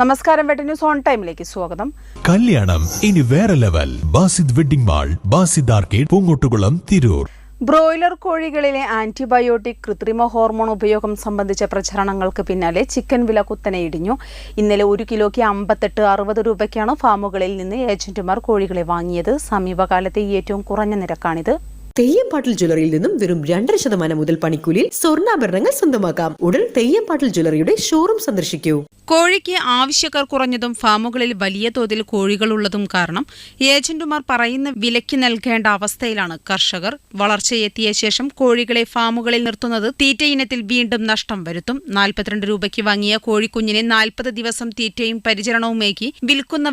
നമസ്കാരം, വെട്ട news on ടൈമിലേക്ക് സ്വാഗതം. കല്യാണം ഇനി വേറെ level. Basid wedding mall, Basid arcade, Poongottukulam, Tirur. Broiler കോഴികളിലെ ആന്റിബയോട്ടിക്, കൃത്രിമ ഹോർമോൺ ഉപയോഗം സംബന്ധിച്ച പ്രചരണങ്ങൾക്ക് പിന്നാലെ ചിക്കൻ വില കുത്തനെ ഇടിഞ്ഞു. ഇന്നലെ 1 കിലോയ്ക്ക് 58-60 രൂപയ്ക്കാണ് ഫാമുകളിൽ നിന്ന് ഏജന്റുമാർ കോഴികളെ വാങ്ങിയത്. സമീപകാലത്തെ ഏറ്റവും കുറഞ്ഞ നിരക്കാണിത്. തെയ്യംപാട്ടിൽ ജ്വല്ലറിയിൽ നിന്നും വെറും 2% മുതൽ പണിക്കൂലിയിൽ സ്വർണ്ണാഭരണങ്ങൾ സ്വന്തമാക്കാം. ഉടൻ തെയ്യംപാട്ടിൽ ജ്വല്ലറിയുടെ ഷോറൂം സന്ദർശിക്കൂ. കോഴിക്ക് ആവശ്യക്കാർ കുറഞ്ഞതും ഫാമുകളിൽ വലിയ തോതിൽ കോഴികളുള്ളതും കാരണം ഏജന്റുമാർ പറയുന്ന വിലയ്ക്ക് നൽകേണ്ട അവസ്ഥയിലാണ് കർഷകർ. വളർച്ചയെത്തിയ ശേഷം കോഴികളെ ഫാമുകളിൽ നിർത്തുന്നത് തീറ്റ ഇനത്തിൽ വീണ്ടും നഷ്ടം വരുത്തും. 42 രൂപയ്ക്ക് വാങ്ങിയ കോഴിക്കുഞ്ഞിനെ 40 ദിവസം തീറ്റയും പരിചരണവുമേകി വിൽക്കുന്ന